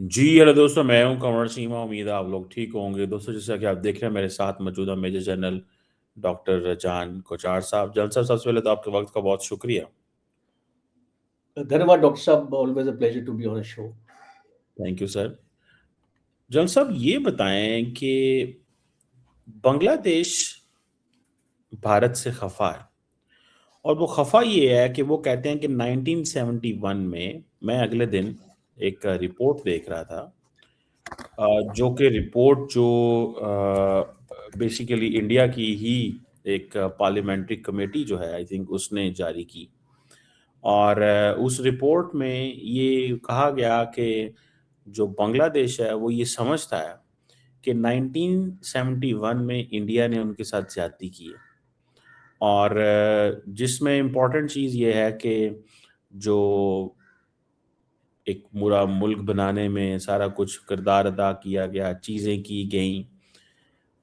जी hello दोस्तों, मैं हूं कंवर सिंह। उम्मीद है आप लोग ठीक होंगे। दोस्तों, जैसा कि आप देख रहे हैं, मेरे साथ मौजूद है मेजर जनरल डॉक्टर जान कोचार साहब। जनरल साहब, सबसे पहले तो आपके वक्त का बहुत शुक्रिया। धन्यवाद डॉक्टर साहब, always a pleasure to be on show. Thank you sir. General साहब, ये बताएं कि बांग्लादेश भारत से खफा है, और वो खफा ये है कि वो कहते हैं कि 1971 में, मैं अगले दिन एक रिपोर्ट देख रहा था, जो कि रिपोर्ट जो बेसिकली इंडिया की ही एक पार्लियामेंट्री कमेटी जो है, आई थिंक उसने जारी की। और उस रिपोर्ट में ये कहा गया कि जो बांग्लादेश है वो ये समझता है कि 1971 में इंडिया ने उनके साथ ज्यादती की है। और जिसमें इम्पोर्टेंट चीज़ ये है कि जो एक पूरा मुल्क बनाने में सारा कुछ किरदार अदा किया गया, चीज़ें की गई।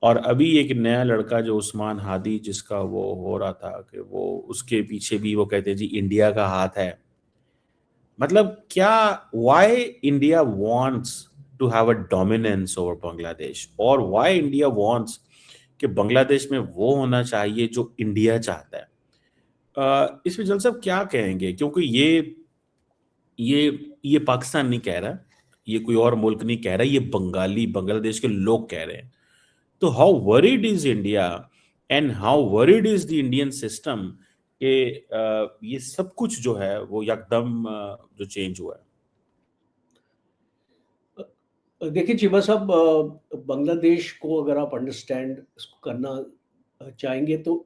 और अभी एक नया लड़का जो उस्मान हादी, जिसका वो हो रहा था कि वो उसके पीछे भी वो कहते हैं जी इंडिया का हाथ है। मतलब क्या, why India wants to have a dominance over Bangladesh, और व्हाई इंडिया वांट्स कि बांग्लादेश में वो होना चाहिए जो इंडिया चाहता है। इसमें जल साहब क्या कहेंगे, क्योंकि ये पाकिस्तान नहीं कह रहा, ये कोई और मुल्क नहीं कह रहा, ये बंगाली बांग्लादेश के लोग कह रहे हैं। तो how worried is India and how worried is the Indian system कि ये सब कुछ जो है वो एकदम जो चेंज हुआ है। देखिए चीमा साहब, बांग्लादेश को अगर आप अंडरस्टैंड इसको करना चाहेंगे तो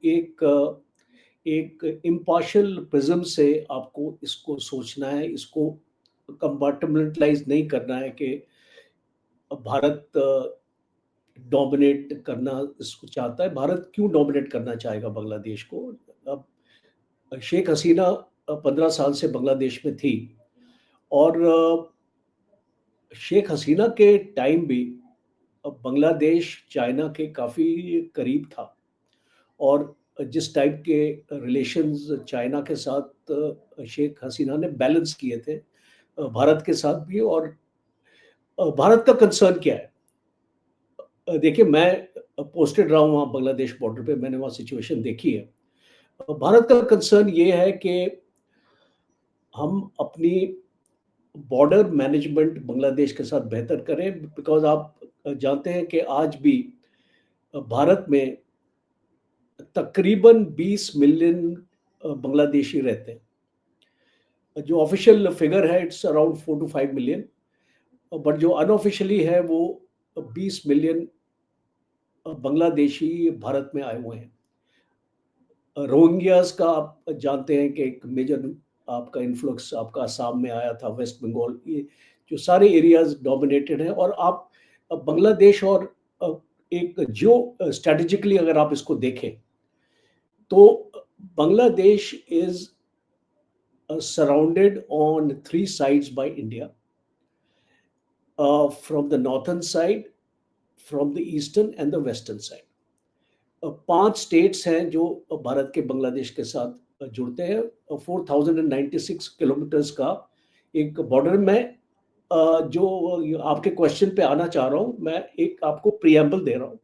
एक इम्पार्शियल प्रिज्म से आपको इसको सोचना है, इसको कंपार्टमेंटलाइज नहीं करना है कि भारत डोमिनेट करना इसको चाहता है। भारत क्यों डोमिनेट करना चाहेगा बांग्लादेश को? अब शेख हसीना 15 साल से बांग्लादेश में थी, और शेख हसीना के टाइम भी बांग्लादेश चाइना के काफ़ी करीब था, और जिस टाइप के रिलेशंस चाइना के साथ शेख हसीना ने बैलेंस किए थे भारत के साथ भी। और भारत का कंसर्न क्या है? देखिए, मैं पोस्टेड रहा हूँ वहाँ बांग्लादेश बॉर्डर पे, मैंने वहाँ सिचुएशन देखी है। भारत का कंसर्न ये है कि हम अपनी बॉर्डर मैनेजमेंट बांग्लादेश के साथ बेहतर करें, बिकॉज़ आप जानते हैं कि आज भी भारत में तकरीबन 20 मिलियन बांग्लादेशी रहते हैं। जो ऑफिशियल फिगर है it's around 4 to 5 million, but जो अनऑफिशियली है वो 20 मिलियन बांग्लादेशी भारत में आए हुए हैं। रोहिंग्यास का आप जानते हैं कि एक मेजर आपका इन्फ्लुक्स आपका असम में आया था, वेस्ट बंगाल, ये जो सारे एरियाज डोमिनेटेड हैं। और आप बांग्लादेश और एक जियो स्ट्रेटेजिकली अगर आप इसको देखें तो Bangladesh is surrounded on 3 sides by India, from the northern side, from the eastern and the western side. 5 states हैं जो भारत के बांग्लादेश के साथ जुड़ते हैं। 4096 किलोमीटर्स का एक बॉर्डर में, जो आपके क्वेश्चन पे आना चाह रहा हूँ, मैं एक आपको प्रियम्बल दे रहा हूँ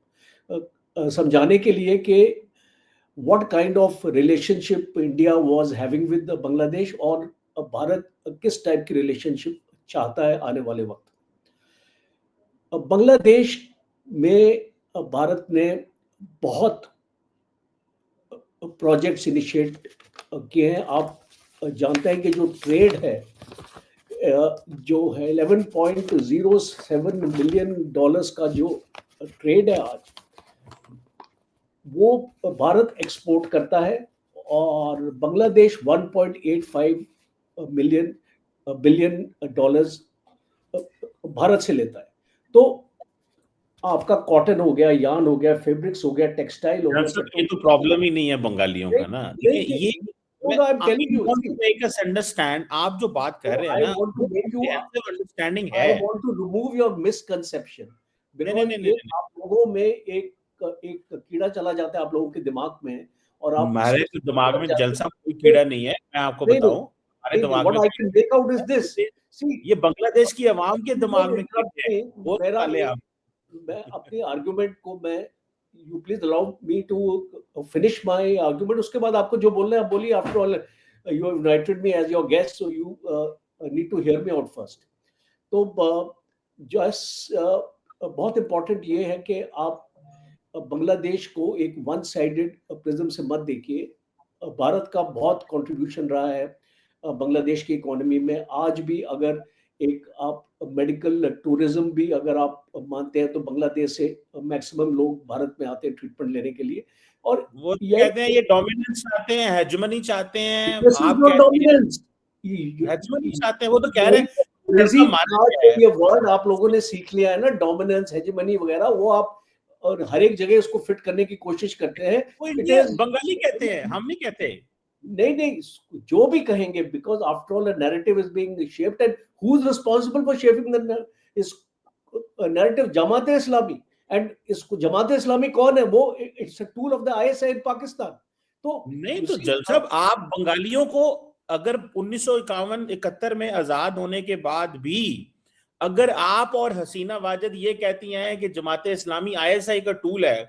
समझाने के लिए कि what kind of relationship India was having with the Bangladesh, और भारत किस टाइप की रिलेशनशिप चाहता है आने वाले वक्त। बांग्लादेश में भारत ने बहुत प्रोजेक्ट्स इनिशिएट किए हैं। आप जानते हैं कि जो ट्रेड है, जो है 11.07 मिलियन डॉलर्स का जो ट्रेड है आज, वो भारत एक्सपोर्ट करता है, और Bangladesh 1.85 million billion dollars Bharat से लेता है। तो आपका कॉटन हो गया, यार्न हो गया, फैब्रिक्स हो गया, टेक्सटाइल हो गया, सर, ये तो पेट्रोलियम। प्रॉब्लम ही नहीं है बंगालियों का ना। देखिए, ये मैं I am I telling you, want to make us understand. आप जो बात कर रहे हैं आई ना, वांट टू वो मेक यू, कॉम्प्रिहेंसिव अंडरस्टैंडिंग आई है। Want to remove your misconception, नहीं नहीं बिकॉज नहीं नहीं ये नहीं आप लोगों में एक कीड़ा चला जाता है आप लोगों के दिमाग में, और आप हमारे इसको तो सोचने दिमाग लग में जाते जलसा हैं कोई कि कीड़ा नहीं है, मैं आपको नहीं नहीं, बताऊं। हमारे दिमाग what में I can make out is this. See, ये बांग्लादेश की आवाम के दिमाग में interrupt क्लिक है, me. वो मेरा निकाले आप। मैं अपनी आर्गुमेंट को मैं you please allow me to finish my argument, उसके बाद आपको जो बोलना है आप बोलिए। After all you have invited me as your guest, so you need to hear me out first. तो जस्ट बहुत इंपॉर्टेंट ये है कि आप बांग्लादेश को एक वन साइडेड प्रिज्म से मत देखिए। भारत का बहुत कंट्रीब्यूशन रहा है बांग्लादेश की इकोनॉमी में। आज भी अगर एक आप मेडिकल टूरिज्म भी अगर आप मानते हैं तो बांग्लादेश से मैक्सिमम लोग भारत में आते हैं ट्रीटमेंट लेने के लिए। और वो तो यही कहते हैं ये डोमिनेंस चाहते हैं, हेजमनी चाहते हैं, दिस इज आप नॉट कहते हैं डोमिनेंस। हेजमनी चाहते हैं, वो तो कह रहे हैं अंग्रेजी लड़का मारा का गया है। ये वर्ड आप लोगों ने सीख लिया है ना, डोमिनेंस, हेजेमनी वगैरह, वो आप और हर एक जगह उसको फिट करने की कोशिश करते हैं। वो इट इंडिया इज बंगाली कहते हैं, हम नहीं कहते। नहीं नहीं, जो भी कहेंगे, because after all a narrative is being shaped and who is responsible for shaping the इस नैरेटिव? जमात इस्लामी। एंड इसको जमात इस्लामी कौन है? वो it's a tool of the ISI in Pakistan. तो नहीं यू तो सी जल साहब, आप बंगालियों को अगर 1951-71 में आजाद होने के बाद भी अगर आप और हसीना वाजिद ये कहती हैं कि जमाते इस्लामी आईएसआई का टूल है,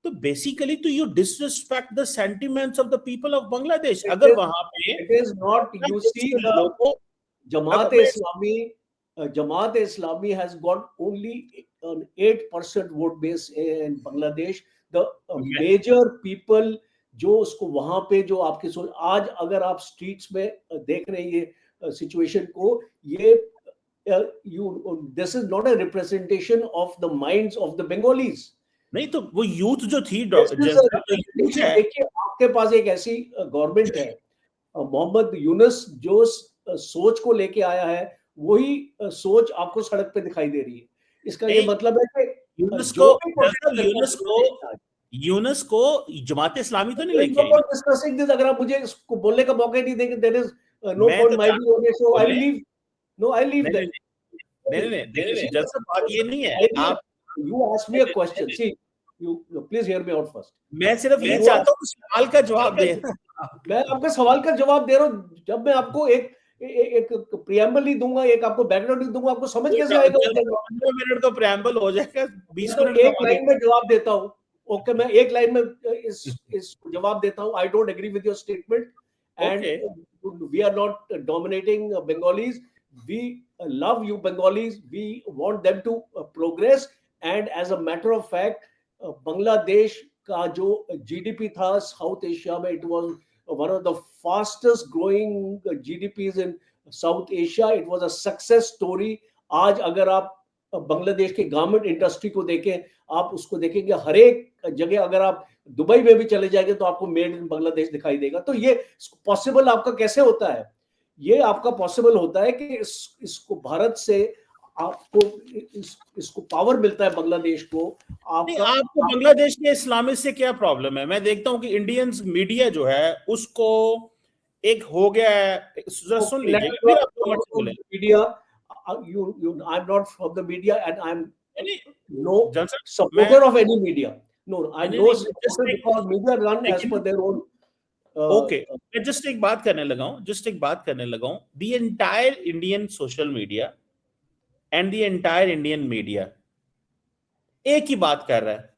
तो बेसिकली तो you disrespect the sentiments of the people of Bangladesh. अगर वहां पे it is not, you see the लोगों Jamaat अगर Islami, Jamaat Islami has got only an 8% vote base in Bangladesh. The मैं major people जो उसको वहां पे जो आपके सोच, आज अगर आप स्ट्रीट्स में देख रहे हैं ये सिचुएशन को, ये you this is not a representation of the minds of the Bengalis. नहीं तो वो यूथ जो थी दिस इज जल अ साहब, जो यूथ रिप्रेजेंटेशन। है, देखिए आपके पास एक ऐसी गवर्नमेंट है, मोहम्मद यूनुस जो सोच को लेके आया है, वही सोच आपको सड़क पे दिखाई दे रही है। इसका ये नहीं मतलब है कि यूनुस को जो भी जल कोशिश साहब, करता है, यूनुस को जमात इस्लामी तो नहीं there is लेके no I. point discussing this। अगर आप मुझे इसको बोलने का मौका ही नहीं देंगे, there is no मैं point तो my चाहता being on it, so I बोले, will leave। No, I leave नहीं नहीं then। नहीं नहीं नहीं, देखिए See, जल साहब, बात ये नहीं है। आप you asked me a question। See, you please hear me out first। मैं सिर्फ ये You चाहता हूँ कि सवाल का जवाब दे। मैं आपके सवाल का जवाब दे रहा हूँ। जब मैं आपको एक प्रियम्बल नहीं दूंगा, एक आपको बैकग्राउंड नहीं दूंगा, आपको समझ कैसे आएगा? 15 मिनट तो प्रेम्बल हो जाएगा, मैं 20 तो मिनट एक का लाइन में जवाब देता हूँ। ओके, मैं एक लाइन में इस जवाब देता हूँ। I don't agree with your statement and okay. We are not dominating Bengalis. We love you Bengalis, we want them to progress. And as a matter of fact, Bangladesh का जो जीडीपी था साउथ एशिया में, it was one of the fastest growing GDPs in South Asia. It was a success story. आज अगर आप बांग्लादेश के garment industry को देखें, आप उसको देखेंगे हर एक जगह, अगर आप दुबई में भी चले जाएंगे तो आपको मेड इन बांग्लादेश दिखाई देगा। तो ये पॉसिबल आपका कैसे होता है? ये आपका पॉसिबल होता है कि इसको भारत से आपको इसको पावर मिलता है, बांग्लादेश को। नहीं, आपका आपको बांग्लादेश के इस्लामिस्ट से क्या प्रॉब्लम है? मैं देखता हूँ कि इंडियन मीडिया जो है उसको एक हो गया है। जरा सुन लीजिएगा, फिर आप कमेंट से बोले। Media, I'm not from the media and I'm नहीं no जल साहब, मैं supporter of any media। No, I'm नहीं no नहीं supporter जस्ट एक, because media run as लेकिन per their own ओके, मैं जस्ट एक बात करने लगा हूँ, the entire Indian social media and the entire Indian media एक ही बात कर रहा है।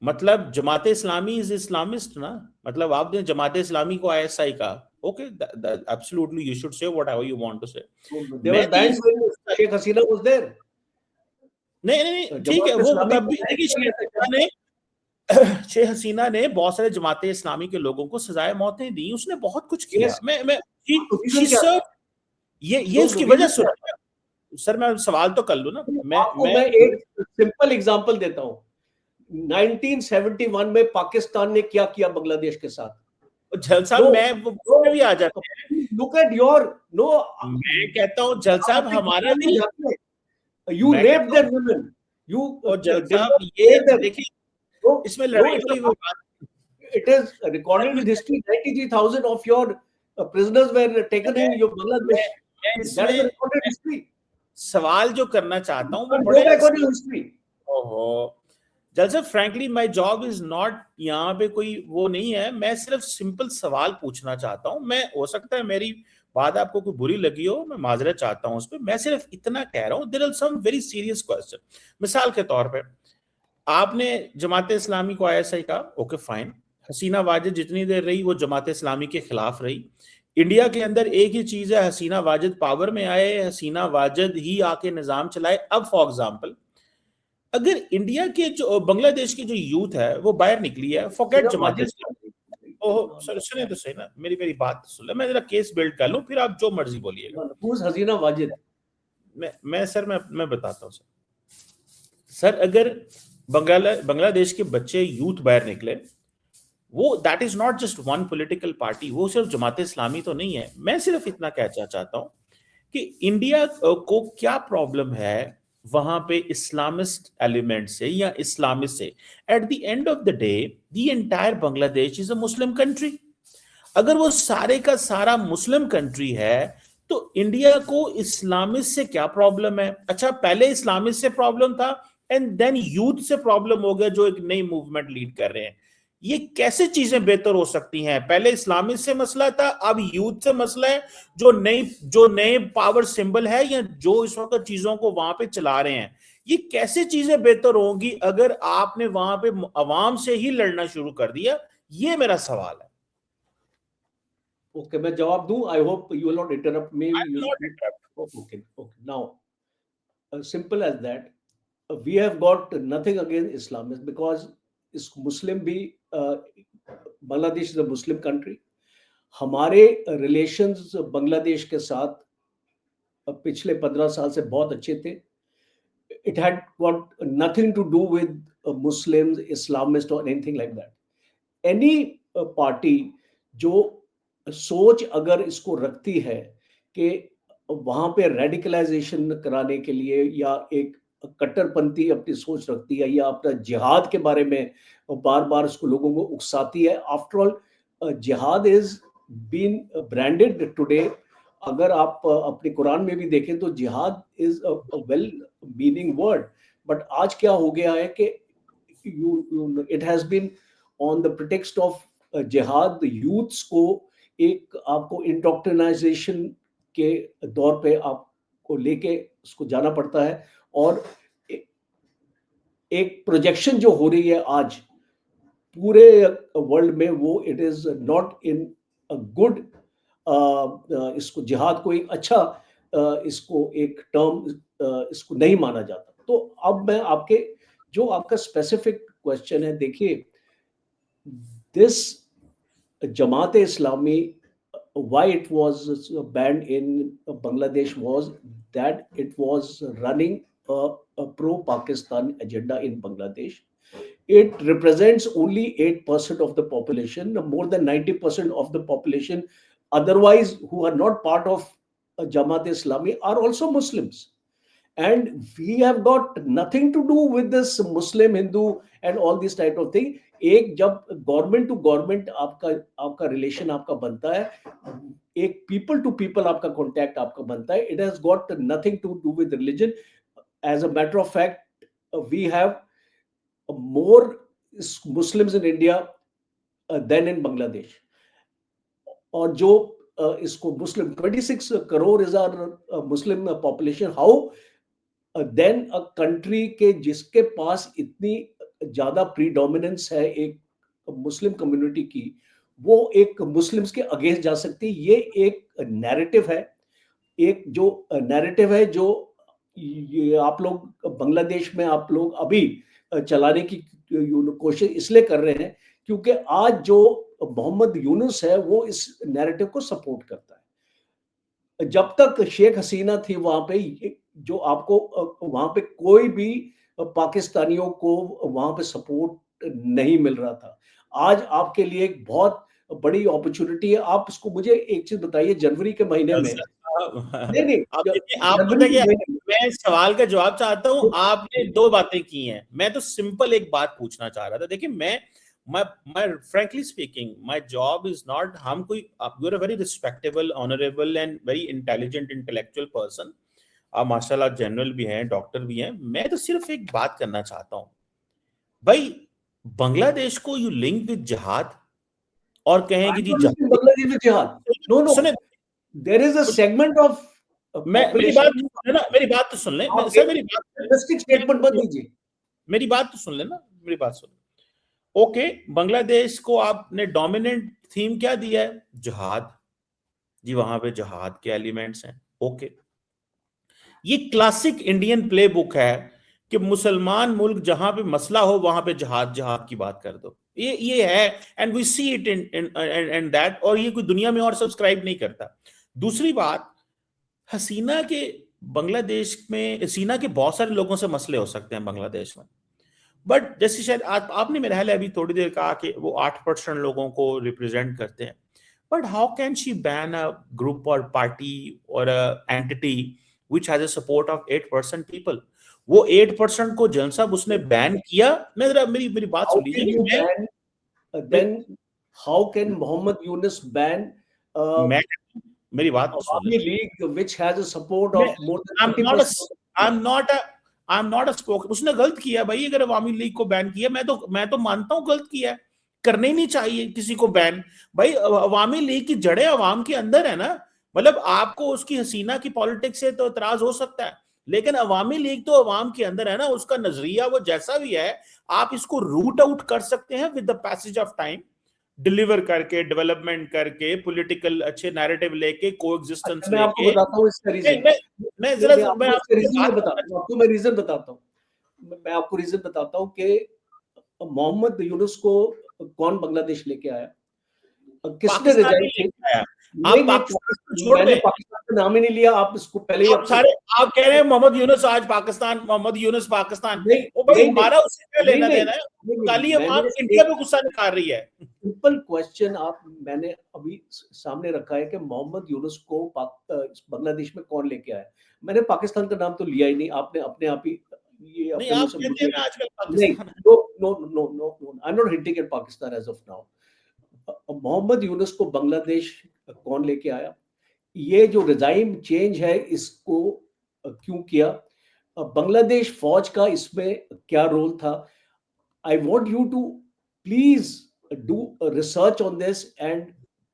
मतलब जमात इस्लामी इज इस्लामिस्ट ना, मतलब आपने जमात इस्लामी को आईएसआई का, okay, absolutely you should say whatever you want to say. they मैं were banned when Sheikh Hasina was there। नहीं नहीं नहीं, ठीक है, जमात वो इस्लामी तब भी को देखिए, शेख हसीना ने बहुत सारे जमात इस्लामी के लोगों को सजाए मौतें दी, उसने बहुत कुछ किया। yes, मैं तो रीजन क्या था? ये उसकी वजह सुन, सर मैं सवाल तो कर लूं ना। आपको मैं एक सिंपल एग्जांपल देता हूँ। 1971 में पाकिस्तान ने क्या किया बांग्लादेश के साथ? जल साहब, मैं वो भी आ जाते हैं। Look at your no। मैं कहता हूँ जल साहब, हमारा भी, You मैं raped कहता their women। You हूँ और जल did साहब, not ये save them। देखिए, No, इसमें no, लड़ाई वाली वो बात, it is recorded with history। 93,000 of your prisoners were taken in your Bangladesh। मैं That is a इसमें recorded history। सवाल जो करना चाहता हूँ वो Go बड़े, back on your history। ओहो जल साहब, frankly my job is not, यहाँ पे कोई वो नहीं है। मैं सिर्फ सिंपल सवाल पूछना चाहता हूँ। मैं, हो सकता है मेरी बात आपको कोई बुरी लगी हो, मैं माजरत चाहता हूं उस पर। मैं सिर्फ इतना कह रहा हूं, there are some very serious question. मिसाल के तौर पे आपने जमात इस्लामी को आईएसआई कहा, ओके फाइन। हसीना वाजिद जितनी देर रही वो जमात इस्लामी के खिलाफ रही। इंडिया के अंदर एक ही चीज है, हसीना वाजिद पावर में आए, हसीना वाजिद ही आके निजाम चलाए। अब फॉर एग्जाम्पल अगर इंडिया के जो बांग्लादेश की जो यूथ है वो बाहर निकली है, फॉरगेट हसीना जमात वाजिद इस्लामी। ओह सर, सुने तो सही ना, मेरी बात सुन ले, मैं जरा केस बिल्ड कर लूं, फिर आप जो मर्जी बोलिएगा। हसीना वाजिद मैं बताता हूँ सर। सर अगर बांग्लादेश के बच्चे यूथ बाहर निकले, वो that is not just one political party, वो सिर्फ जमात इस्लामी तो नहीं है। मैं सिर्फ इतना कहना चाहता हूं कि इंडिया को क्या प्रॉब्लम है वहां पे इस्लामिस्ट एलिमेंट से या इस्लामिस्ट से। At the end of the day the entire Bangladesh is a Muslim country. अगर वो सारे का सारा मुस्लिम कंट्री है तो इंडिया को इस्लामिस्ट से क्या प्रॉब्लम है? अच्छा, पहले इस्लामिस्ट से प्रॉब्लम था एंड देन यूथ से प्रॉब्लम हो गया जो एक नई मूवमेंट लीड कर रहे हैं। ये कैसे चीजें बेहतर हो सकती हैं? पहले इस्लामिस्ट से मसला था, अब यूथ से मसला है, जो नए पावर सिंबल है या जो इस वक्त चीजों को वहां पे चला रहे हैं। ये कैसे चीजें बेहतर होंगी अगर आपने वहां पे अवाम से ही लड़ना शुरू कर दिया? ये मेरा सवाल है। ओके, मैं जवाब दूं? I hope you will not interrupt me. I will not interrupt. Okay, now simple as that, we have got nothing against Islamists because is Muslim भी Bangladesh is a Muslim country. हमारे रिलेशंस बांग्लादेश के साथ पिछले 15 साल से बहुत अच्छे थे। It had got nothing to do with Muslims, Islamist और anything like that. Any party जो सोच अगर इसको रखती है कि वहां पे रेडिकलाइजेशन कराने के लिए या एक कट्टरपंथी अपनी सोच रखती है या अपना जिहाद के बारे में बार बार उसको लोगों को उकसाती है, आफ्टर ऑल जिहाद इज बीन ब्रांडेड टुडे। अगर आप अपने कुरान में भी देखें तो जिहाद is a well meaning word, but आज क्या हो गया है कि it has been on the pretext of जिहाद, यूथ्स को एक आपको इंडोक्ट्रिनाइजेशन के दौर पे आपको लेके उसको जाना पड़ता है। और एक प्रोजेक्शन जो हो रही है आज पूरे वर्ल्ड में, वो it is not in a good, इसको जिहाद को एक अच्छा इसको एक टर्म इसको नहीं माना जाता। तो अब मैं जो आपका स्पेसिफिक क्वेश्चन है, देखिए, this Jamaat Islami, why it was banned in Bangladesh was that it was running a pro-Pakistan agenda in Bangladesh. It represents only 8% of the population. More than 90% of the population otherwise who are not part of Jamaat Islami are also Muslims. And we have got nothing to do with this Muslim, Hindu and all this type of thing. एक जब government to government आपका relation आपका बनता है, एक people to people आपका contact आपका बनता है, it has got nothing to do with religion. As a matter of fact, we have more Muslims in India than in Bangladesh. और जो इसको Muslim 26 crore is our Muslim population. How then a country के जिसके पास इतनी ज्यादा प्रीडोमिनेंस है एक Muslim community की, वो एक मुस्लिम्स के अगेंस्ट जा सकती है? ये एक नैरेटिव है, एक जो नैरेटिव है जो ये आप लोग बांग्लादेश में आप लोग अभी चलाने की कोशिश इसलिए कर रहे हैं क्योंकि आज जो मोहम्मद यूनुस है वो इस नैरेटिव को सपोर्ट करता है। जब तक शेख हसीना थी वहां पे, जो आपको वहां पे कोई भी पाकिस्तानियों को वहां पे सपोर्ट नहीं मिल रहा था। आज आपके लिए एक बहुत बड़ी अपॉर्चुनिटी है। आप उसको मुझे एक चीज बताइए, जनवरी के महीने में नहीं नहीं आप देखिए, आप जनवरी पता के क्या, महीने में मैं इस सवाल का जवाब चाहता हूं। आपने दो बातें की हैं, मैं तो सिंपल एक बात पूछना चाह रहा था। देखिए, मैं frankly speaking, my job is not, हम कोई, you are a very respectable, honourable and very intelligent intellectual person. आप माशाल्लाह जनरल भी हैं, डॉक्टर भी हैं। मैं तो सिर्फ एक बात करना चाहता हूं भाई, बांग्लादेश को यू लिंक विद जिहाद और कहें कि जी बांग्लादेश में जिहाद, नो नो, सुने, there is a segment of मेरी बात population. तो सुन लेना, मेरी बात तो सुन ले आप सर, मेरी बात domestic statement मत दीजिए. मेरी बात तो सुन लेना, मेरी बात सुन। ओके, बांग्लादेश को आपने डोमिनेंट थीम क्या दिया है? जिहाद। जी, वहां पे जिहाद के एलिमेंट्स हैं। ओके, ये क्लासिक इंडियन प्ले बुक है कि मुसलमान मुल्क जहां पे मसला हो वहां पे जिहाद जिहाद की बात कर दो। ये है, and we see it in and that, और ये कोई दुनिया में और सब्सक्राइब नहीं करता। दूसरी बात, हसीना के बांग्लादेश में, हसीना के बहुत सारे लोगों से मसले हो सकते हैं बांग्लादेश में, बट जैसे शायद आपने मेरे ख्याल है अभी थोड़ी देर कहा कि वो 8% लोगों को रिप्रेजेंट करते हैं, but how can she ban a group और पार्टी और entity which has a support of 8% people? वो 8% को जन साहब उसने बैन किया। मैं जरा मेरी मेरी बात How सुन can लीजिए। you ban? Then how can Mohammed Yunus ban मैं मेरी बात तो सुन Awami लेना। League, which has a support मैं of more I than am 30% not of the I people? Am not I am not a spoke. उसने गलत किया भाई, अगर अवामी लीग को बैन किया, मैं तो मानता हूँ गलत किया है, करना ही नहीं चाहिए किसी को बैन। भाई, अवामी लीग की जड़ें अवाम के अंदर है ना। मतलब आपको उसकी हसीना की पॉलिटिक्स से तो इतराज हो सकता है, लेकिन अवामी लीग तो अवाम के अंदर है ना, उसका नजरिया वो जैसा भी है, आप इसको रूट आउट कर सकते हैं with the passage of time, deliver करके, डेवलपमेंट करके, पॉलिटिकल अच्छे नैरेटिव लेके, कोएग्जिस्टेंस अच्छा, मैं आपको लेके। बताता हूँ इसका मैं रीजन. मैं मैं जरा मैं आपको इसका आपसे रीजन बात मैं करना बताता हूँ, आपको मैं रीजन बताता हूँ. मैं आपको रीजन बताता हूँ कि मोहम्मद यूनुस को कौन बांग्लादेश लेके आया, किसने पाकिस्तान ही रिजाइन किया. लेके आया। नहीं आप नहीं, पाकिस्तान को छोड़ मैंने दें। पाकिस्तान का नाम ही नहीं लिया. आप इसको पहले ही आप अपने सारे आप कह रहे हैं मोहम्मद यूनुस आज पाकिस्तान, मोहम्मद यूनुस पाकिस्तान। नहीं ओ भाई, नहीं नहीं हमारा उससे क्या नहीं लेना नहीं देना है? नहीं नहीं, काली मैंने अवाम इंडिया एक पे गुस्सा निकाल रही है। सिंपल क्वेश्चन आप मैंने अभी सामने रखा है कि मोहम्मद यूनुस को बांग्लादेश में कौन लेके आया. मैंने पाकिस्तान का नाम तो लिया ही नहीं. आपने अपने आप ही ये नहीं, अपने मुंह आप से बोल कहते हैं दिया. ना आजकल नहीं, पाकिस्तान है। No no no no no, I am not hinting at Pakistan as of now. Mohammad Yunus को बांग्लादेश कौन लेके आया, ये जो रिजाइम चेंज है इसको क्यों किया, बांग्लादेश फौज का इसमें क्या रोल था. I want you to please do a research on this and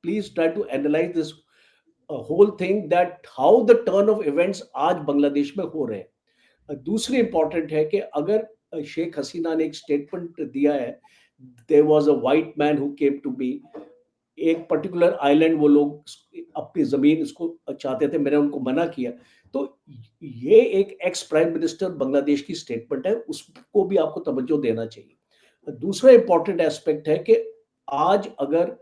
please try to analyze this whole thing, that how the turn of events आज बांग्लादेश में हो रहे हैं. दूसरी इंपॉर्टेंट है कि अगर शेख हसीना ने एक स्टेटमेंट दिया है, there was a white man who came to me, एक पर्टिकुलर आइलैंड वो लोग अपनी जमीन इसको चाहते थे, मैंने उनको मना किया. तो ये एक एक्स प्राइम मिनिस्टर बांग्लादेश की स्टेटमेंट है, उसको भी आपको तवज्जो देना चाहिए. दूसरा इंपॉर्टेंट एस्पेक्ट है कि आज अगर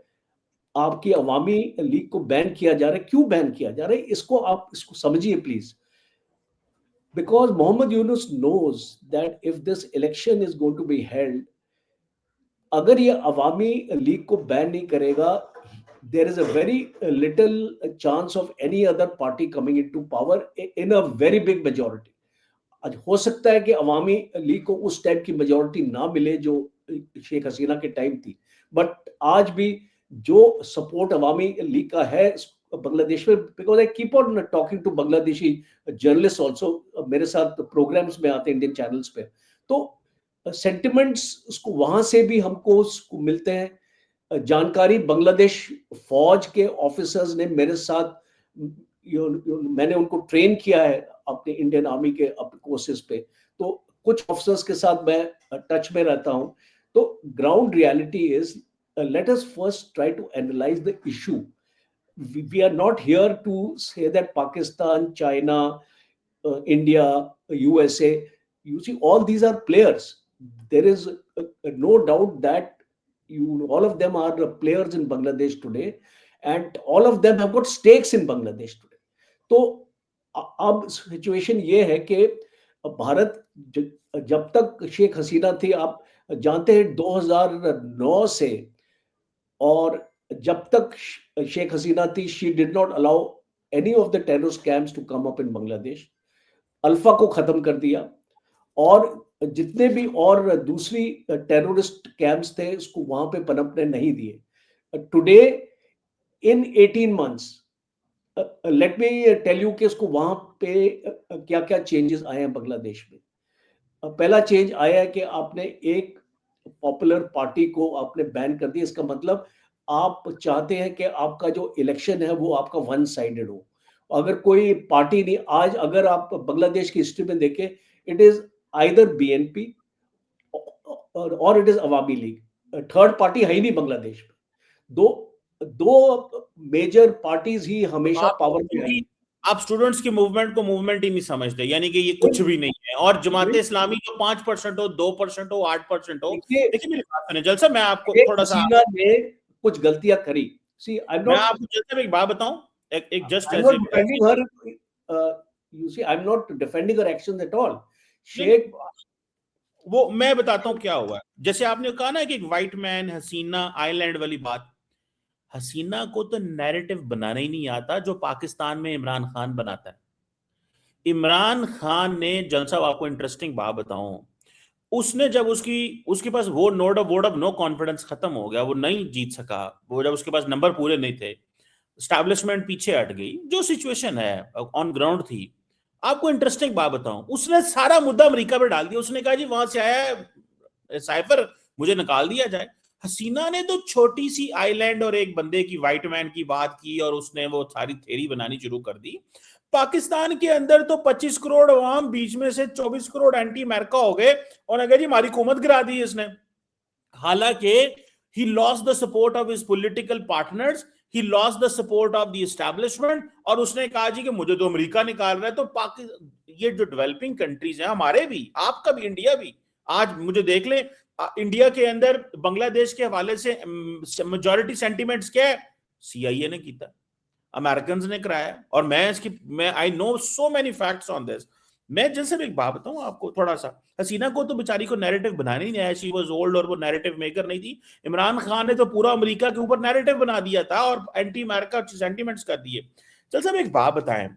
आपकी अवामी लीग को बैन किया जा रहा है, क्यों बैन किया जा रहा है, इसको आप इसको समझिए please. Because Mohammad Yunus knows that if this election is going to be held, अगर ये अवामी लीग को बैन नहीं करेगा, there is a very little chance of any other party coming into power in a very big majority. आज हो सकता है कि अवामी लीग को उस टाइप की मेजोरिटी ना मिले जो शेख हसीना के टाइम थी, बट आज भी जो सपोर्ट अवामी लीग का है बांग्लादेश में, because I keep on talking to Bangladeshi journalist also, मेरे साथ प्रोग्राम्स में आते हैं इंडियन चैनल्स पे, तो सेंटिमेंट्स उसको वहां से भी हमको उसको मिलते हैं. जानकारी बांग्लादेश फौज के ऑफिसर्स ने मेरे साथ, मैंने उनको ट्रेन किया है अपने इंडियन आर्मी के कोर्सेज पे, तो कुछ ऑफिसर्स के साथ मैं टच में रहता हूं. तो ground reality is, let us first try to analyse the issue. We are not here to say that Pakistan, China, India, USA, you see, all these are players. There is no doubt that all of them are players in Bangladesh today, and all of them have got stakes in Bangladesh today. तो अब situation ये है कि भारत जब तक शेख हसीना थी, आप जानते हैं 2009 से, और जब तक शेख हसीना थी, she did not allow any of the terrorist camps to come up in Bangladesh. ULFA को खत्म कर दिया, और जितने भी और दूसरी टेररिस्ट कैंप्स थे उसको वहां पे पनपने नहीं दिए. Today in 18 months, let me tell you कि उसको वहां पे क्या क्या चेंजेस आए हैं बांग्लादेश में. पहला चेंज आया है कि आपने एक पॉपुलर पार्टी को आपने बैन कर दिया. इसका मतलब आप चाहते हैं कि आपका जो इलेक्शन है वो आपका वन साइडेड हो। अगर कोई पार्टी नहीं, आज अगर आप बांग्लादेश की हिस्ट्री में देखें, इट इज़ आइदर बीएनपी और it is Awami league. Third party है ही नहीं बांग्लादेश में। दो दो मेजर पार्टीज ही हमेशा आप पावर में आई। आप स्टूडेंट्स की मूवमेंट को मूवमेंट ही नहीं समझते, यानी कि ये कुछ बिल- भी नहीं है। और जमात बिल- इस्लामी जो 5% हो, 2% हो, 8% हो, देखिए, देखिए मेरी बात सुनिए जलसा, मैं आपको शेख थोड़ा सा, हसीना ने कुछ गलतियां करी। सी आई एम मैं नॉट आपको जलसा में एक बात बताऊं, एक just I am as not a, defending her, you see I am not defending her actions at all. नहीं, शेख वो मैं बताता हूँ क्या हुआ है। जैसे आपने कहा ना कि एक व्हाइट मैन हसीना आइलैंड वाली बात, हसीना को तो नैरेटिव बनाना ही नहीं आता जो पाकिस्तान में इमरान खान बनाता है। इमरान खान ने, जल साहब आपको इंटरेस्टिंग बात बताऊं, उसने जब उसकी उसके पास वो वोट ऑफ नो कॉन्फिडेंस खत्म हो गया, वो नहीं जीत सका, वो जब उसके पास नंबर पूरे नहीं थे, स्टैब्लिशमेंट पीछे हट गई, जो सिचुएशन है ऑन ग्राउंड थी, आपको इंटरेस्टिंग बात बताऊं, उसने सारा मुद्दा अमेरिका पे डाल दिया। उसने कहा जी वहां से आया है साइफर, मुझे निकाल दिया जाए। हसीना ने तो छोटी सी आइलैंड और एक बंदे की, व्हाइट मैन की बात की, और उसने वो सारी थेरी बनानी शुरू कर दी। पाकिस्तान के अंदर तो 25 करोड़ अवाम, बीच में से 24 करोड़ एंटी अमेरिका हो गए, और अगर जी हमारी हुकूमत गिरा दी इसने। हालांकि he lost the support of his political partners, he lost the support of the establishment, और उसने कहा जी कि मुझे तो अमेरिका निकाल रहा है। तो ये जो डेवलपिंग कंट्रीज हैं, हमारे भी, आपका भी, इंडिया भी, आज मुझे देख ले, इंडिया के अंदर बांग्लादेश के हवाले से मेजॉरिटी सेंटिमेंट्स क्या है, सीआईए ने किया, अमेरिकन ने कराया, और मैं I know so many facts on this. मैं जैसे एक बात बताऊं आपको थोड़ा सा, हसीना को तो बेचारी को नैरेटिव बनाने ही नहीं आया, शी वाज ओल्ड, और वो नैरेटिव मेकर नहीं थी। इमरान खान ने तो पूरा अमेरिका के ऊपर नैरेटिव बना दिया था और एंटी अमेरिका सेंटिमेंट्स कर दिए। चल साहब एक बात बताएं,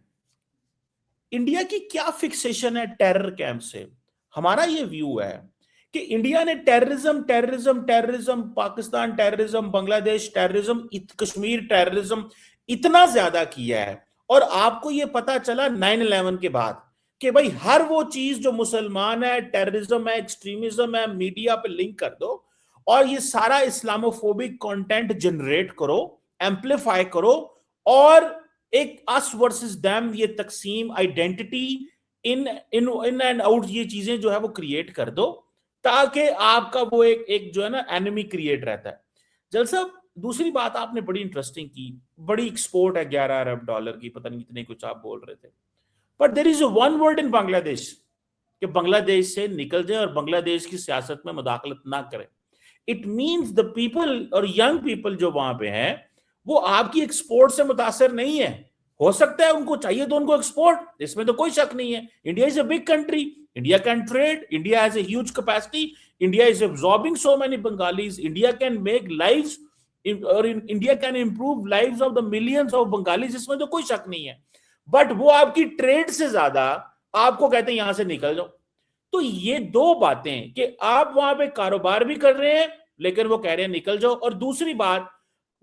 इंडिया की क्या फिक्सेशन है टेरर कैंप से? हमारा ये व्यू है कि इंडिया ने terrorism terrorism terrorism, Pakistan terrorism, Bangladesh terrorism, Kashmir terrorism इतना ज्यादा किया है। और आपको ये पता चला 9/11 के बाद कि भाई हर वो चीज जो मुसलमान है, टेररिज्म है, एक्सट्रीमिज्म है, मीडिया पे लिंक कर दो, और ये सारा इस्लामोफोबिक कंटेंट जनरेट करो, एम्पलीफाई करो, और एक अस वर्सेस देम, ये तकसीम, identity, in in in and out, ये चीजें जो है वो क्रिएट कर दो, ताकि आपका वो एक जो है ना एनिमी क्रिएट रहता है। जल साहब दूसरी बात आपने बड़ी इंटरेस्टिंग की, बड़ी एक्सपोर्ट है $11 अरब की, पता नहीं कितने कुछ आप बोल रहे थे, but there is one word in Bangladesh कि बांग्लादेश से निकल जाए और बांग्लादेश की सियासत में मुदाखलत ना करें। इट मीन्स द पीपल और यंग पीपल जो वहां पे हैं, वो आपकी एक्सपोर्ट से मुतासर नहीं है। हो सकता है उनको चाहिए तो उनको एक्सपोर्ट, इसमें तो कोई शक नहीं है। India is a big country, India can trade, India has a huge capacity, India is absorbing so many Bengalis, India can make lives India can improve lives of the millions of Bengalis, इसमें तो कोई शक नहीं है। But वो आपकी trade से ज्यादा आपको कहते हैं यहां से निकल जाओ। तो ये दो बातें कि आप वहां पे कारोबार भी कर रहे हैं, लेकिन वो कह रहे हैं निकल जाओ। और दूसरी बात,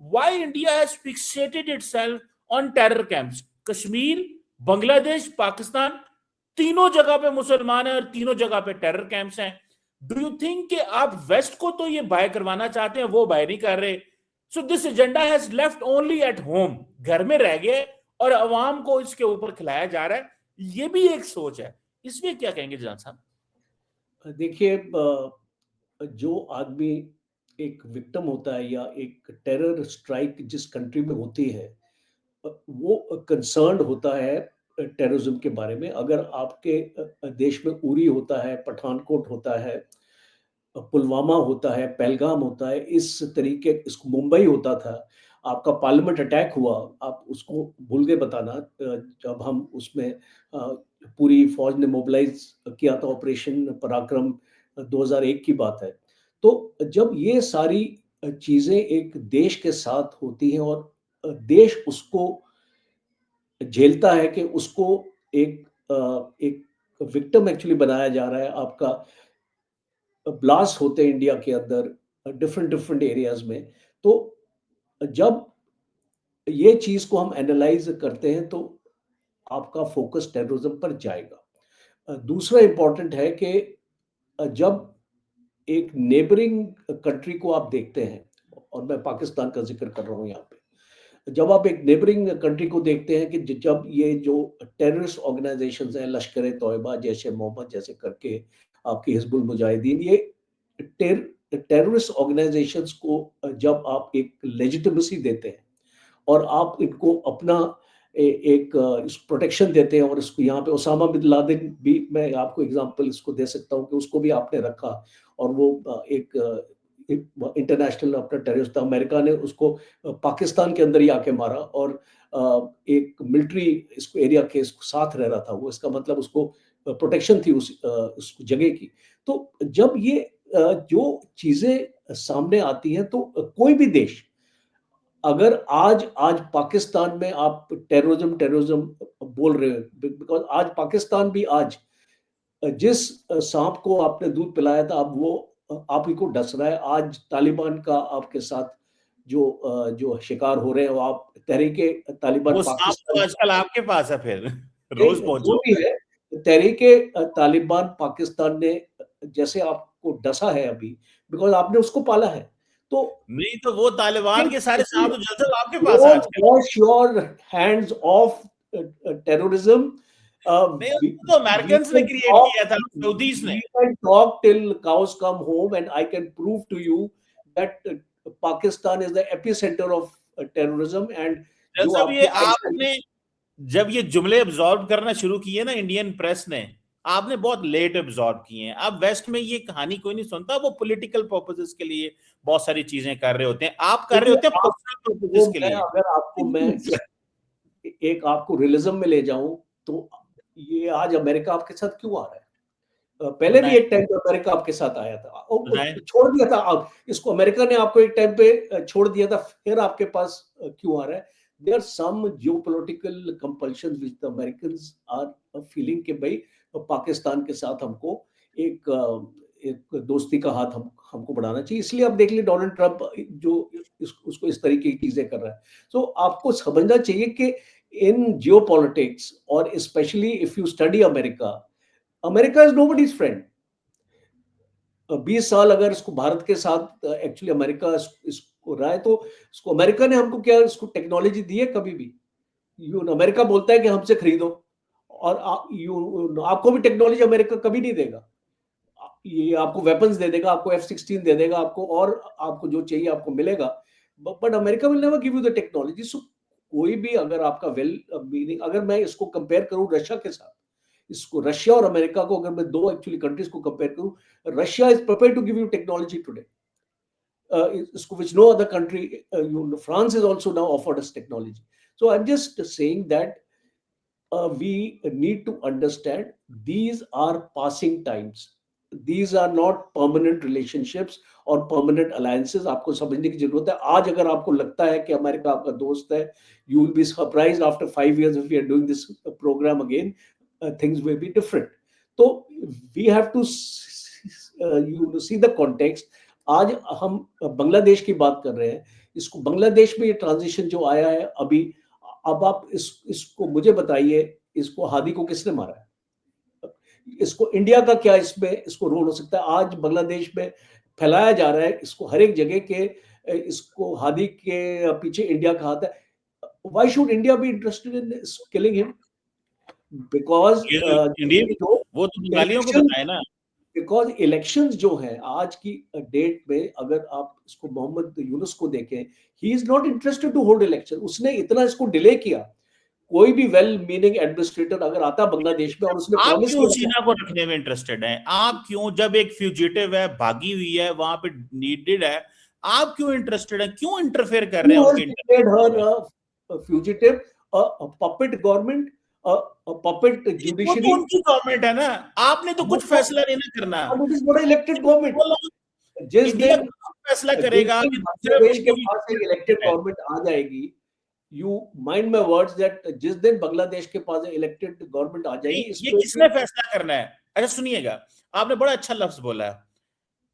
why India has fixated itself on terror camps, Kashmir, Bangladesh, Pakistan, तीनों जगह पे मुसलमान है और तीनों जगह पे टेरर कैंप्स हैं। डू यू थिंक कि आप वेस्ट को तो ये बाय करवाना चाहते हैं, वो बाय नहीं कर रहे? So this agenda has left only at home, घर में रह गए, और अवाम को इसके ऊपर खिलाया जा रहा है। ये भी एक सोच है, इसमें क्या कहेंगे जान साहब? देखिए, जो आदमी एक विक्टिम होता है या एक टेरर स्ट्राइक जिस कंट्री में होती है, वो कंसर्न्ड होता है टेररिज्म के बारे में। अगर आपके देश में उरी होता है, पठानकोट होता है, पुलवामा होता है, पहलगाम होता है, इस तरीके, इसको मुंबई होता था, आपका पार्लियामेंट अटैक हुआ, आप उसको भूल गए बताना, जब हम उसमें पूरी फौज ने मोबिलाइज किया था, ऑपरेशन पराक्रम 2001 की बात है। तो जब ये सारी चीज़ें एक देश के साथ होती हैं और देश उसको झेलता है कि उसको एक एक विक्टिम एक्चुअली बनाया जा रहा है। आपका ब्लास्ट होते हैं इंडिया के अंदर डिफरेंट डिफरेंट एरियाज में। तो जब ये चीज़ को हम एनालाइज करते हैं तो आपका फोकस टेररिज्म पर जाएगा। दूसरा इम्पोर्टेंट है कि जब एक नेबरिंग कंट्री को आप देखते हैं, और मैं पाकिस्तान का ज़िक्र कर रहा हूँ यहाँ पे। जब आप एक नेबरिंग कंट्री को देखते हैं कि जब ये जो टेररिस्ट ऑर्गेनाइज़ेशंस हैं, लश्कर-ए-तौयबा, जैश-ए-मोहम्मद जैसे करके आपकी हिज़्बुल मुजाहिदीन, ये टेररिस्ट ऑर्गेनाइज़ेशंस को जब आप एक लेजिटिमेसी देते हैं और आप इनको अपना एक प्रोटेक्शन देते हैं, और इसको यहाँ पे ओसामा बिन लादेन भी मैं आपको एग्जांपल इसको दे सकता हूँ कि उसको भी आपने रखा, और वो एक इंटरनेशनल अपना टेररिस्ट था। अमेरिका ने उसको पाकिस्तान के अंदर ही आके मारा, और एक मिलिट्री इसको एरिया के इसको साथ रह रहा था वो, इसका मतलब उसको प्रोटेक्शन थी उस जगह की। तो जब ये जो चीज़ें सामने आती हैं, तो कोई भी देश अगर आज आज पाकिस्तान में आप टेररिज्म बोल रहे हो, बिकॉज़ आज पाकिस्तान भी आज जिस साँप को आपने दूध पिलाया था, अब वो आप ही को डस रहा है। आज तालिबान का आपके साथ जो शिकार हो रहे हैं, वो आप तहरीके तालिबान वो सांप तो पाकिस्तान आजकल आपके पास है फिर रोज नहीं, जो भी पहुंचोगे। है, तहरीके तालिबान पाकिस्तान ने जैसे आपको डसा है अभी, बिकॉज़ आपने उसको पाला है। तो नहीं तो वो तालिबान के सारे सांप तो जलते हुए आपके पास है Don't आजकल। wash your hands off terrorism. नहीं, We, उसको तो we अमेरिकन ने can क्रिएट talk. किया था, सऊदीज ने। We can talk till cows come home, and I can prove to you that Pakistan is the epicenter of terrorism. And जो जब ये आपकी आजकल आपने जब ये जुमले एब्जॉर्ब करना शुरू किए ना इंडियन प्रेस ने, आपने बहुत लेट एब्जॉर्ब किए हैं। अब वेस्ट में ये कहानी कोई नहीं सुनता, वो पॉलिटिकल पर्पसेस के लिए बहुत सारी चीजें कर रहे होते हैं, आप कर रहे देखिए, होते हैं आप पर्सनल वो पर्पसेस के मैं लिए। अगर आपको मैं एक आपको रियलिज्म में ले जाऊं, तो ये आज अमेरिका आपके साथ क्यों आ रहा है? पहले भी बताएं, एक टाइम पे अमेरिका आपके साथ आया था, बताएं। छोड़ दिया था। अब इसको अमेरिका ने आपको एक टाइम पे छोड़ दिया था, फिर आपके पास क्यों आ रहा है? There are some geopolitical compulsions which the Americans are feeling कि भाई पाकिस्तान के साथ हमको एक दोस्ती का हाथ हमको बढ़ाना चाहिए। इसलिए आप देख लीजिए डोनाल्ड ट्रंप जो उसको इस तरीके की चीजें कर रहा है। तो आपको समझना चाहिए कि इन जियोपॉलिटिक्स, और specially if you study America, America is nobody's friend. 20 साल अगर इसको भारत के साथ एक्चुअली अमेरिका इसको रहा है, तो इसको अमेरिका ने हमको क्या इसको टेक्नोलॉजी दी है कभी भी? अमेरिका बोलता है कि हमसे खरीदो, और आपको भी टेक्नोलॉजी अमेरिका कभी नहीं देगा। ये आपको वेपन्स दे देगा, आपको F-16 दे देगा, आपको और आपको जो चाहिए आपको मिलेगा, but America will never give you the technology. So कोई भी अगर आपका वेल मीनिंग, अगर मैं इसको कंपेयर करूं रशिया के साथ, इसको रशिया और अमेरिका को अगर मैं दो एक्चुअली कंट्रीज को कंपेयर करूं, Russia is prepared to give you technology today, which no other country, France is also now offered us technology. So I'm just saying that we need to understand these are passing times. These are not permanent relationships और permanent alliances. आपको समझने की जरूरत है। आज अगर आपको लगता है कि अमेरिका आपका दोस्त है, you will be surprised after 5 years if we are doing this program again, things will be different. तो we have to see the context. आज हम बांग्लादेश की बात कर रहे हैं, इसको बांग्लादेश में ये ट्रांजिशन जो आया है अभी, अब आप इसको मुझे बताइए, इसको हादी को किसने मारा है? इसको इंडिया का क्या इसमें इसको रोल हो सकता है? आज बांग्लादेश में फैलाया जा रहा है इसको हर एक जगह के, इसको हादी के पीछे इंडिया का हाथ है। Why should India be interested in killing him? Because ये जो इंडिया, जो वो तो बंगालियों को इलेक्शन, बताए ना। बिकॉज इलेक्शंस जो है आज की डेट में, अगर आप इसको मोहम्मद यूनुस को देखें, he is not interested to hold election. उसने इतना इसको डिले किया। कोई भी वेल मीनिंग एडमिनिस्ट्रेटर अगर आता बांग्लादेश में और उसने आप प्रॉमिस क्यों किया, सीना को रखने में इंटरेस्टेड हैं? आप क्यों, जब एक फ्यूजिटिव है, भागी हुई है, वहां पे नीडेड है, आप क्यों इंटरेस्टेड हैं? क्यों इंटरफेयर कर रहे who हैं has उनके declared इंटरफेयर में? her a fugitive, a puppet government, a puppet वो तो judiciary? उनकी गवर्नमेंट है ना, आपने तो कुछ फैसला नहीं ना करना। But it is not an elected government. वो लोग, जिस इंडिया दिन खुद फैसला जिस करेगा दिन कि दूसरे बांग्लादेश के उसको भी पास एक इलेक्टेड गवर्नमेंट आ जाएगी, you mind my words that जिस दिन बांग्लादेश के पास इलेक्टेड गवर्नमेंट आ जाएगी, नहीं, इस ये पे किसने फैसला करना है? अच्छा सुनिएगा, आपने बड़ा अच्छा लफ्ज बोला है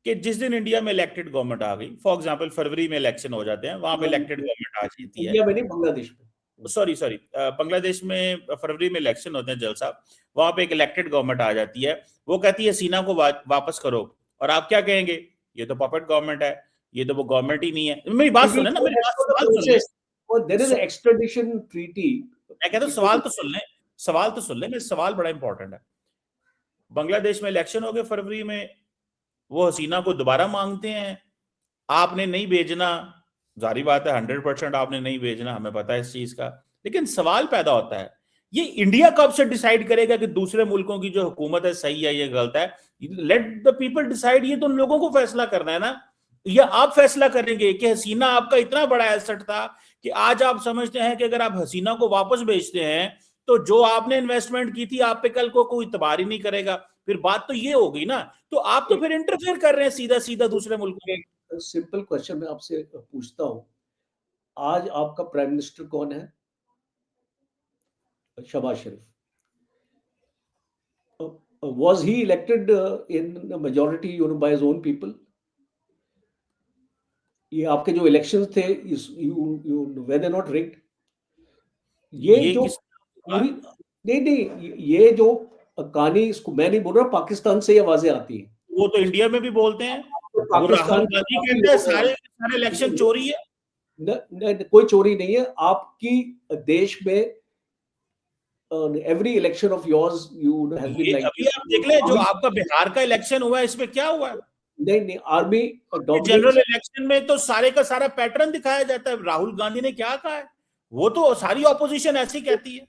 कि जिस दिन इंडिया में इलेक्टेड गवर्नमेंट आ गई, फॉर एग्जांपल फरवरी में इलेक्शन हो जाते हैं, वहां पे इलेक्टेड गवर्नमेंट आ जाती है। इंडिया में नहीं, बांग्लादेश में। सॉरी सॉरी, बांग्लादेश में फरवरी में इलेक्शन होते हैं, जलसा, वहां पे एक इलेक्टेड गवर्नमेंट आ जाती है, वो कहती है सीना को वापस करो, और आप क्या कहेंगे? ये तो पपेट गवर्नमेंट है, ये तो वो गवर्नमेंट ही नहीं है। मेरी बात सुने ना, मेरी बात, सवाल सुन ले। There is extradition treaty. मैं कहता हूँ सवाल तो सुन ले, सवाल तो सुन ले, मेरा सवाल बड़ा इंपॉर्टेंट है। बांग्लादेश में इलेक्शन हो गए फरवरी में, वो हसीना को दोबारा मांगते हैं, आपने नहीं भेजना, जारी बात है 100% आपने नहीं भेजना, हमें पता है इस चीज का। लेकिन सवाल पैदा होता है, ये इंडिया कब से डिसाइड करेगा कि दूसरे मुल्कों की जो हुकूमत है सही है या गलत है? लेट द पीपल डिसाइड, ये तो उन लोगों को फैसला करना है ना। या आप फैसला करेंगे कि हसीना आपका इतना बड़ा एसेट था कि आज आप समझते हैं कि अगर आप हसीना को वापस भेजते हैं तो जो आपने इन्वेस्टमेंट की थी आप पे कल को कोई इतबार ही नहीं करेगा। फिर बात तो ये होगी ना, तो आप तो फिर इंटरफेयर कर रहे हैं सीधा सीधा दूसरे मुल्कों में। सिंपल क्वेश्चन मैं आपसे पूछता हूँ, आज आपका प्राइम मिनिस्टर कौन है? शहबाज शरीफ। Was he elected in a majority, by his own people? ये आपके जो इलेक्शंस थे, were they not rigged? ये ये जो किस पूरी नहीं, ये जो कहानी, इसको मैं नहीं बोल रहा, पाकिस्तान से ये आवाजें आती हैं। वो तो इंडिया में भी बोलते हैं, तो वो राहुल पाकिस्तान के गांधी काफी कहते हैं लोग हैं। सारे सारे इलेक्शन चोरी है। कोई चोरी नहीं है आपकी देश में। Every election of yours has been ये लाइक अभी दिस। आप देख ले, जो आपका बिहार का इलेक्शन हुआ है, इसमें क्या हुआ है? नहीं, आर्मी जनरल डोमिनेट्स। इलेक्शन में तो सारे का सारा पैटर्न दिखाया जाता है। राहुल गांधी ने क्या कहा है, वो तो सारी ऑपोजिशन ऐसी कहती है।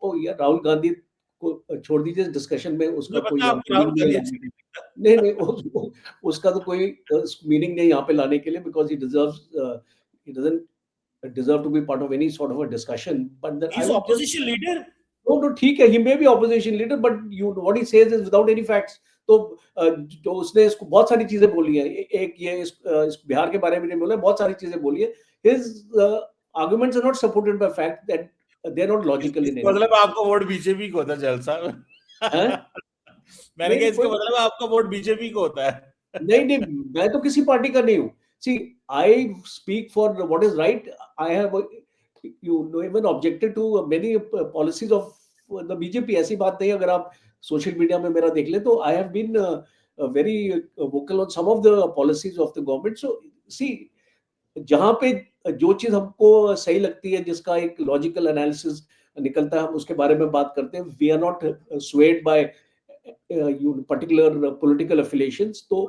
ओ यार, राहुल गांधी को छोड़ दीजिए डिस्कशन में, उसका मुझे कोई पता है आपको राहुल मीनिंग नहीं गांधी है अच्छी लाने नहीं के लगता। लिए। नहीं, उसका तो कोई मीनिंग नहीं यहाँ पे लाने के लिए, because he doesn't deserve to be part of any sort of a discussion, but then I He's would just opposition leader। No, ठीक है, he may be opposition leader, but what he says is without any facts. तो जो उसने इसको बहुत सारी चीजें बोली है, एक ये इस बिहार के बारे में नहीं बोला, बहुत सारी चीजें बोली है। His arguments are not supported by fact, that they are not logical in इसका एनी। मतलब आपका वोट बीजेपी को होता है जलसा में। हैं? मैंने कहा नहीं, इसका मतलब आपका वोट बीजेपी को होता है। नहीं, मैं तो किसी पार्टी का नहीं हूँ। See, I speak for what is right. I have even objected to many policies of the BJP. ऐसी बात नहीं है, अगर आप सोशल मीडिया में मेरा देख ले तो I have been very vocal on some of the policies of the government. So see, जहाँ पे जो चीज हमको सही लगती है, जिसका एक लॉजिकल एनालिसिस निकलता है, हम उसके बारे में बात करते हैं। We are not swayed by particular political affiliations. तो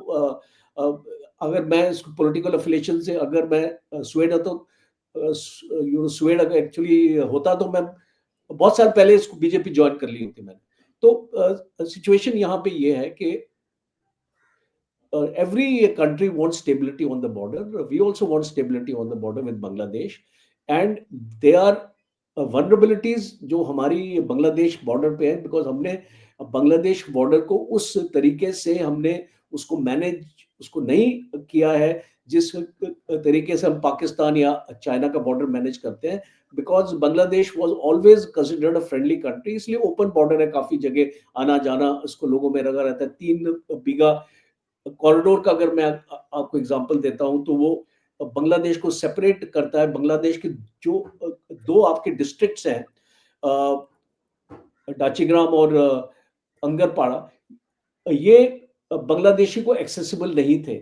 अगर मैं पॉलिटिकल अफिलिएशन से अगर मैं स्वेड है, तो स्वेड अगर एक्चुअली होता तो मैं बहुत साल पहले इसको बीजेपी ज्वाइन कर ली होती मैंने। तो सिचुएशन यहाँ पे ये है कि every country wants stability on the border. We also want stability on the border with Bangladesh, and there are vulnerabilities जो हमारी बांग्लादेश बॉर्डर पे है, बिकॉज हमने बांग्लादेश बॉर्डर को उस तरीके से हमने उसको मैनेज उसको नहीं किया है जिस तरीके से हम पाकिस्तान या चाइना का बॉर्डर मैनेज करते हैं। Because Bangladesh was always considered a friendly country, इसलिए ओपन बॉर्डर है, काफी जगह आना जाना इसको लोगों में लगा रहता है। 3 बीघा कॉरिडोर का अगर मैं आपको एग्जांपल देता हूं, तो वो बांग्लादेश को सेपरेट करता है। बांग्लादेश के जो 2 आपके डिस्ट्रिक्ट्स हैं, डाचीग्राम और अंगरपाड़ा, ये बांग्लादेशी को एक्सेसिबल नहीं थे।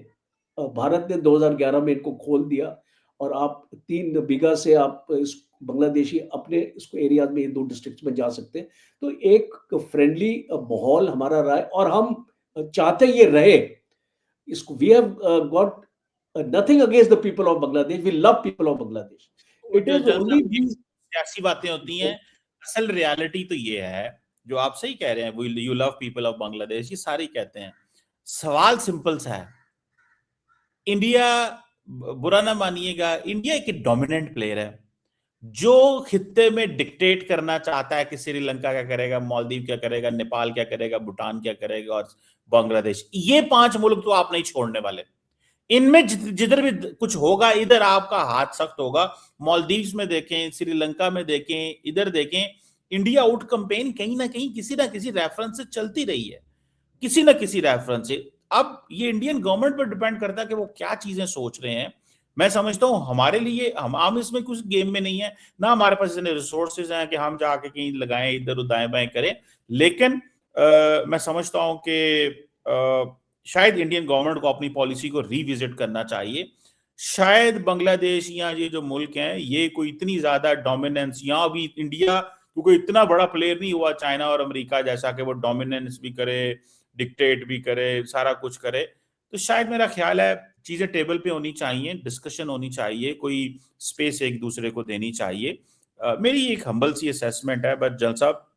भारत ने 2011 में इनको खोल दिया, और आप 3 बीघा से आप इस बांग्लादेशी अपने इसको एरिया में, 2 डिस्ट्रिक्ट्स में जा सकते हैं। तो एक फ्रेंडली माहौल हमारा रहा है, और हम चाहते ये रहे। इसको we have got nothing against the people of Bangladesh, we love people of Bangladesh. It is only these सियासी बातें होती हैं, असल रियलिटी तो ये है, जो आप सही कह रहे हैं, you love people of Bangladesh, ये सारे कहते हैं। सवाल सिंपल सा है, इंडिया, बुरा ना मानिएगा, इंडिया एक डोमिनेंट प्लेयर है जो खित्ते में डिक्टेट करना चाहता है कि श्रीलंका क्या करेगा, मालदीव क्या करेगा, नेपाल क्या करेगा, भूटान क्या करेगा, और बांग्लादेश। ये 5 मुल्क तो आप नहीं छोड़ने वाले। इनमें जिधर भी कुछ होगा, इधर आपका हाथ सख्त होगा। मालदीव्स में देखें, श्रीलंका में देखें, इधर देखें, इंडिया आउट कैंपेन कहीं ना कहीं किसी ना किसी रेफरेंस से चलती रही है, किसी ना किसी रेफरेंस से। अब ये इंडियन गवर्नमेंट पर डिपेंड करता है कि वो क्या चीजें सोच रहे हैं। मैं समझता हूं हमारे लिए, हम इसमें कुछ गेम में नहीं है ना, हमारे पास इतने रिसोर्सेज हैं कि हम जाके कहीं लगाएं, इधर दाएं बाएं करें। लेकिन मैं समझता हूं कि शायद इंडियन गवर्नमेंट को अपनी पॉलिसी को रिविजिट करना चाहिए। शायद बांग्लादेश या ये जो मुल्क हैं ये कोई इतनी ज्यादा डोमिनेंस, यहाँ भी इंडिया क्योंकि इतना बड़ा प्लेयर नहीं हुआ चाइना और अमेरिका जैसा कि वो डोमिनेंस भी करे, डिक्टेट भी करे, सारा कुछ करे। तो शायद मेरा ख्याल है चीजें टेबल पे होनी चाहिए, डिस्कशन होनी चाहिए, कोई स्पेस एक दूसरे को देनी चाहिए। मेरी एक हम्बल सी असेसमेंट है, बट जल साहब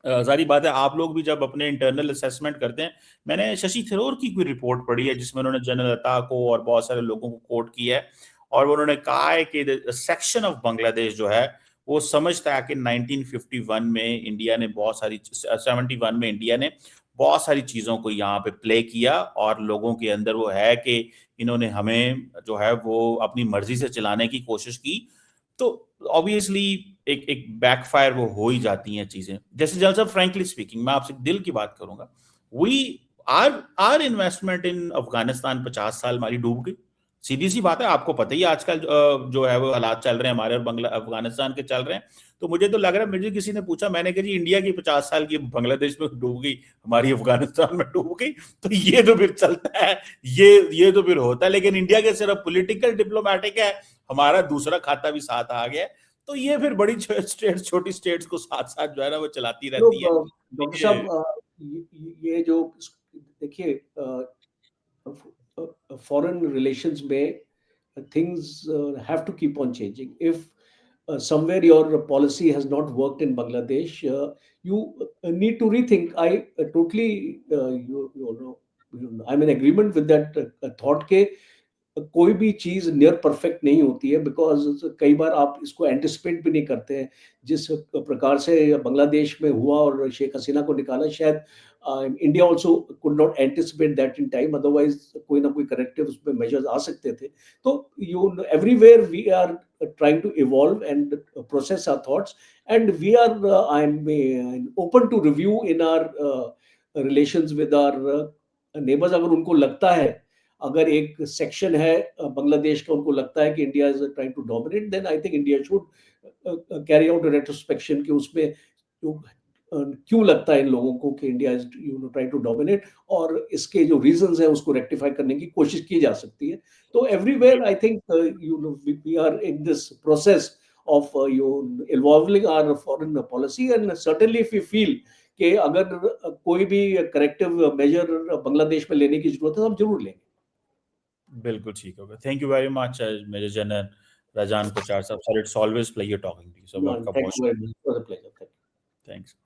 सारी बात है, आप लोग भी जब अपने इंटरनल असेसमेंट करते हैं, मैंने शशि थरूर की कोई रिपोर्ट पढ़ी है जिसमें उन्होंने जनलता को और बहुत सारे लोगों को कोट किया है, और उन्होंने कहा है कि सेक्शन ऑफ बांग्लादेश जो है वो समझता है कि 1951 में इंडिया ने बहुत सारी 71 में इंडिया ने बहुत सारी चीजों को यहाँ पे प्ले किया, और लोगों के अंदर वो है कि इन्होंने हमें जो है वो अपनी मर्जी से चलाने की कोशिश की। तो ऑब्वियसली एक एक बैकफायर वो हो ही जाती हैं चीजें। जैसे जल साहब, फ्रैंकली स्पीकिंग, मैं आपसे दिल की बात करूंगा, we are investment in Afghanistan 50 साल हमारी डूब गई। सीधी सी बात है, आपको पता ही है आजकल जो है वो हालात चल रहे हैं हमारे और अफगानिस्तान के चल रहे हैं। तो मुझे तो लग रहा है, मुझे किसी ने पूछा, मैंने कहा जी इंडिया की 50 साल की बांग्लादेश में डूब गई, हमारी अफगानिस्तान में डूब गई, तो ये तो फिर चलता है, ये तो फिर होता है। लेकिन इंडिया के सिर्फ पॉलिटिकल डिप्लोमेटिक है, हमारा दूसरा खाता भी साथ आ गया, तो ये फिर बड़ी स्टेट्स, छोटी स्टेट्स को साथ साथ जो है ना वो चलाती तो रहती है। डॉक्टर ये साहब, ये जो देखिए, फॉरेन रिलेशंस में things have to keep on changing. If somewhere your policy has not worked in Bangladesh, you need to rethink. I totally, I'm in agreement with that thought के कोई भी चीज़ नियर परफेक्ट नहीं होती है, because कई बार आप इसको एंटिसिपेट भी नहीं करते हैं। जिस प्रकार से बांग्लादेश में हुआ और शेख हसीना को निकाला, शायद India also could not anticipate that in time, otherwise कोई ना कोई करेक्टिव उसमें मेजर्स आ सकते थे। तो everywhere we are trying to evolve and process our thoughts, and we are I am open to review in our relations with our neighbours. अगर उनको लगता है, अगर एक सेक्शन है बांग्लादेश का, उनको लगता है कि India is trying to dominate, then I think India should carry out retrospection कि उसमें क्यों लगता है इन लोगों को कि India is trying to dominate, और इसके जो रीजंस है उसको रेक्टिफाई करने की कोशिश की जा सकती है। तो everywhere I think we are in this process of evolving our foreign policy, and certainly if you feel कि अगर कोई भी करेक्टिव मेजर बांग्लादेश में लेने की जरूरत है तो हम जरूर लेंगे। बिल्कुल ठीक होगा। Thank you very much major general Rajan Kochhar साहब, sir it's always pleasure talking to you, सब No, आपका thank बहुत you very शुक्रिया। much. It was a pleasure. Thank you. Thanks.